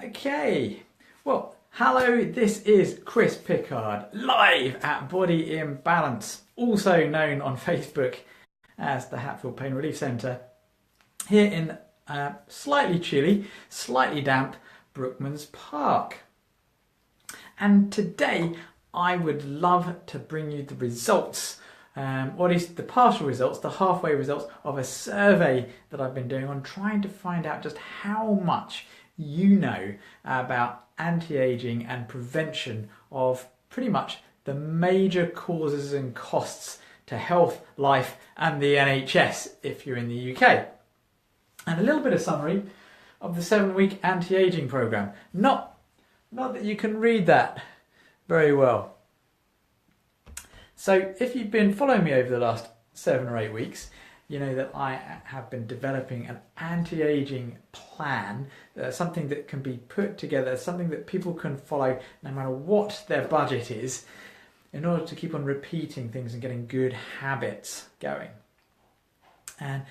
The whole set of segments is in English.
Okay, well, hello, this is Chris Pickard, live at Body in Balance, also known on Facebook as the Hatfield Pain Relief Centre, here in slightly chilly, slightly damp Brookman's Park. And today I would love to bring you the results, or at least the partial results, the halfway results of a survey that I've been doing on trying to find out just how much you know about anti-aging and prevention of pretty much the major causes and costs to health, life and the NHS if you're in the UK. And a little bit of summary of the 7-week anti-aging programme. Not that you can read that very well. So if you've been following me over the last 7 or 8 weeks, you know that I have been developing an anti-aging plan, something that can be put together, something that people can follow no matter what their budget is, in order to keep on repeating things and getting good habits going. And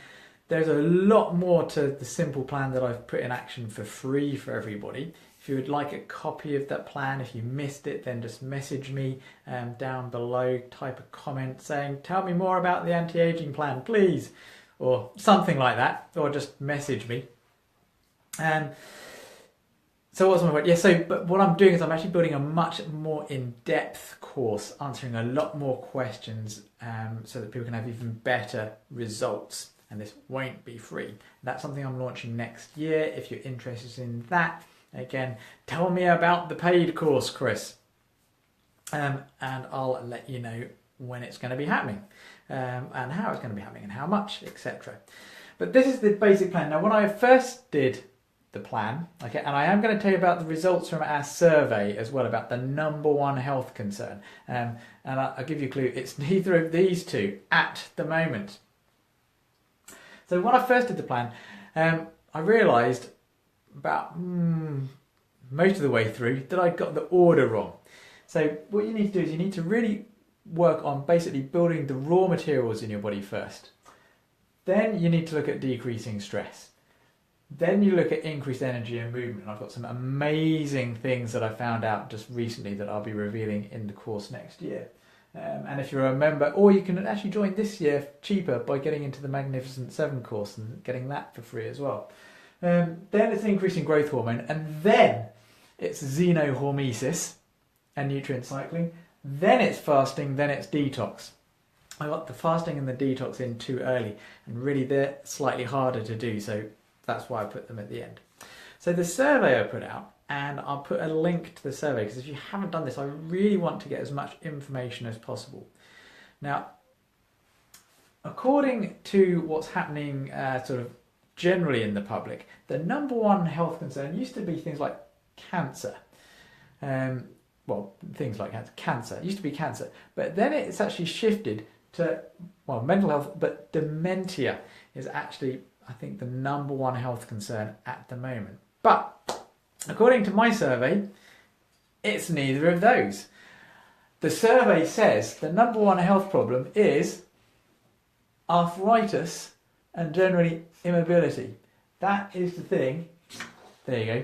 there's a lot more to the simple plan that I've put in action for free for everybody. If you would like a copy of that plan, if you missed it, then just message me down below, type a comment saying, tell me more about the anti-aging plan, please, or something like that, or just message me. So what's my point? Yeah, but what I'm doing is I'm actually building a much more in-depth course, answering a lot more questions so that people can have even better results. And this won't be free. That's something I'm launching next year. If you're interested in that, again, tell me about the paid course, Chris. And I'll let you know when it's going to be happening, and how it's going to be happening, and how much, etc. But this is the basic plan. Now, when I first did the plan, okay, and I am going to tell you about the results from our survey as well, about the #1 health concern. And I'll give you a clue, it's neither of these two at the moment. So when I first did the plan, I realised about most of the way through that I got the order wrong. So what you need to do is you need to really work on basically building the raw materials in your body first. Then you need to look at decreasing stress. Then you look at increased energy and movement. I've got some amazing things that I found out just recently that I'll be revealing in the course next year. And if you're a member, or you can actually join this year cheaper by getting into the Magnificent 7 course and getting that for free as well. Then it's increasing growth hormone, and then it's xenohormesis and nutrient cycling. Then it's fasting, then it's detox. I got the fasting and the detox in too early, and really they're slightly harder to do, so that's why I put them at the end. So the survey I put out, and I'll put a link to the survey, because if you haven't done this, I really want to get as much information as possible. Now, according to what's happening sort of generally in the public, the #1 health concern used to be things like cancer. Things like cancer. It used to be cancer, but then it's actually shifted to, mental health, but dementia is actually, I think, the #1 health concern at the moment. But according to my survey, it's neither of those. The survey says the #1 health problem is arthritis and generally immobility. That is the thing. There you go.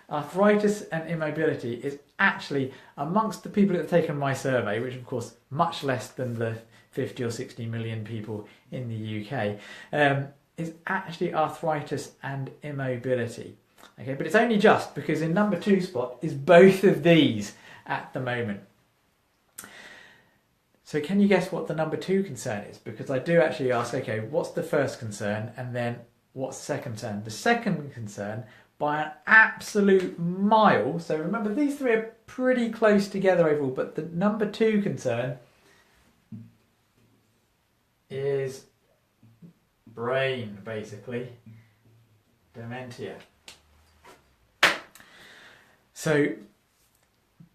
Arthritis and immobility is actually, amongst the people that have taken my survey, which of course much less than the 50 or 60 million people in the UK, is actually arthritis and immobility. Okay, but it's only just because in #2 spot is both of these at the moment. So can you guess what the #2 concern is? Because I do actually ask, okay, what's the first concern, and then what's the second concern? The second concern, by an absolute mile, so remember these three are pretty close together overall, but the #2 concern is brain, basically, dementia. So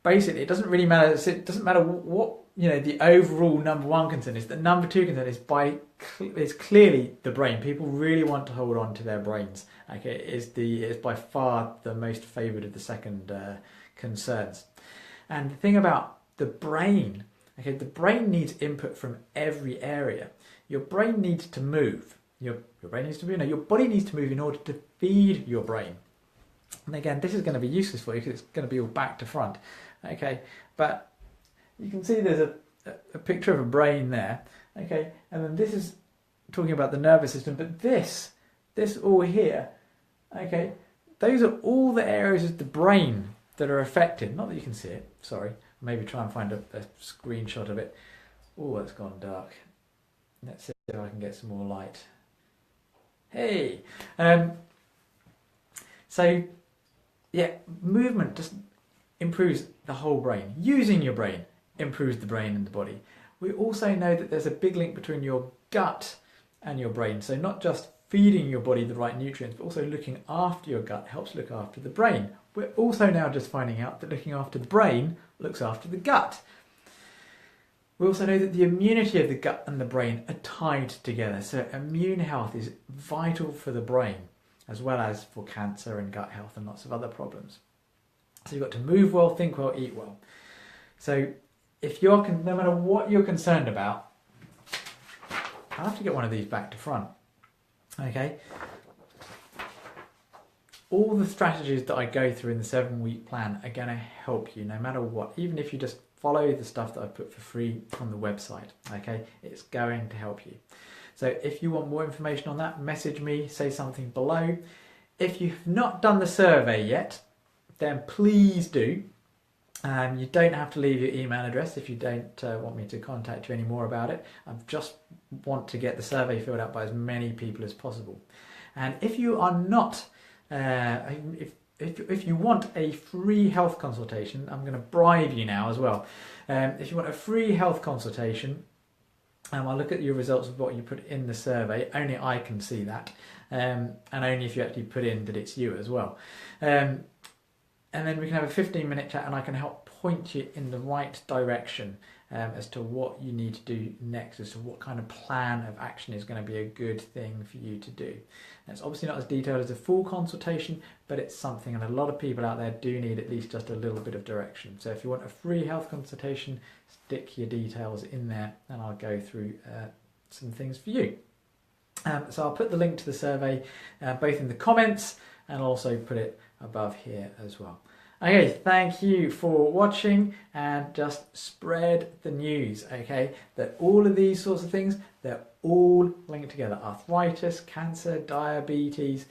basically, it doesn't really matter. It doesn't matter what the overall #1 concern is. The #2 concern is clearly the brain. People really want to hold on to their brains. Okay, it's by far the most favoured of the second concerns. And the thing about the brain, okay, the brain needs input from every area. Your brain needs to move. Your brain needs to move. Your body needs to move in order to feed your brain. And again, this is going to be useless for you because it's going to be all back to front. Okay, but you can see there's a picture of a brain there. Okay, and then this is talking about the nervous system, but this all here, okay, those are all the areas of the brain that are affected. Not that you can see it, sorry. Maybe try and find a screenshot of it. Oh, it's gone dark. Let's see if I can get some more light. Hey! So, yeah, movement just improves the whole brain. Using your brain improves the brain and the body. We also know that there's a big link between your gut and your brain. So not just feeding your body the right nutrients, but also looking after your gut helps look after the brain. We're also now just finding out that looking after the brain looks after the gut. We also know that the immunity of the gut and the brain are tied together. So immune health is vital for the brain, as well as for cancer and gut health and lots of other problems. So you've got to move well, think well, eat well. So if you're, no matter what you're concerned about, I'll have to get one of these back to front. Okay. All the strategies that I go through in the 7-week plan are going to help you no matter what, even if you just follow the stuff that I put for free on the website. Okay, it's going to help you. So if you want more information on that, message me, say something below. If you've not done the survey yet, then please do. You don't have to leave your email address if you don't want me to contact you anymore about it. I just want to get the survey filled out by as many people as possible. And if you are not, if you want a free health consultation, I'm going to bribe you now as well. If you want a free health consultation, I'll look at your results of what you put in the survey. Only I can see that, and only if you actually put in that it's you as well. And then we can have a 15-minute chat and I can help point you in the right direction as to what you need to do next, as to what kind of plan of action is going to be a good thing for you to do. And it's obviously not as detailed as a full consultation, but it's something, and a lot of people out there do need at least just a little bit of direction. So if you want a free health consultation, stick your details in there and I'll go through some things for you. So I'll put the link to the survey both in the comments and also put it above here as well. Okay, thank you for watching, and just spread the news, okay, that all of these sorts of things, they're all linked together. Arthritis, cancer, diabetes.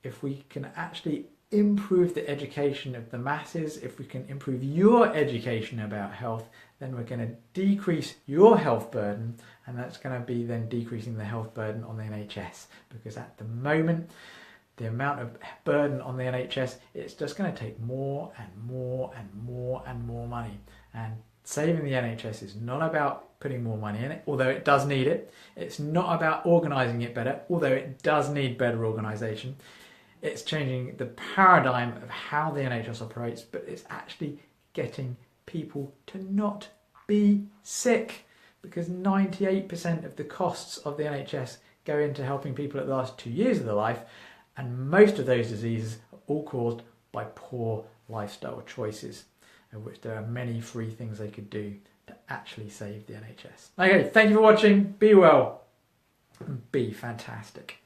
If we can actually improve the education of the masses, if we can improve your education about health, then we're going to decrease your health burden, and that's going to be then decreasing the health burden on the NHS, because at the moment the amount of burden on the NHS, it's just going to take more and more and more and more money. And saving the NHS is not about putting more money in it, although it does need it. It's not about organising it better, although it does need better organisation. It's changing the paradigm of how the NHS operates, but it's actually getting people to not be sick, because 98% of the costs of the NHS go into helping people at the last 2 years of their life, and most of those diseases are all caused by poor lifestyle choices, of which there are many free things they could do to actually save the NHS. Okay, thank you for watching. Be well and be fantastic.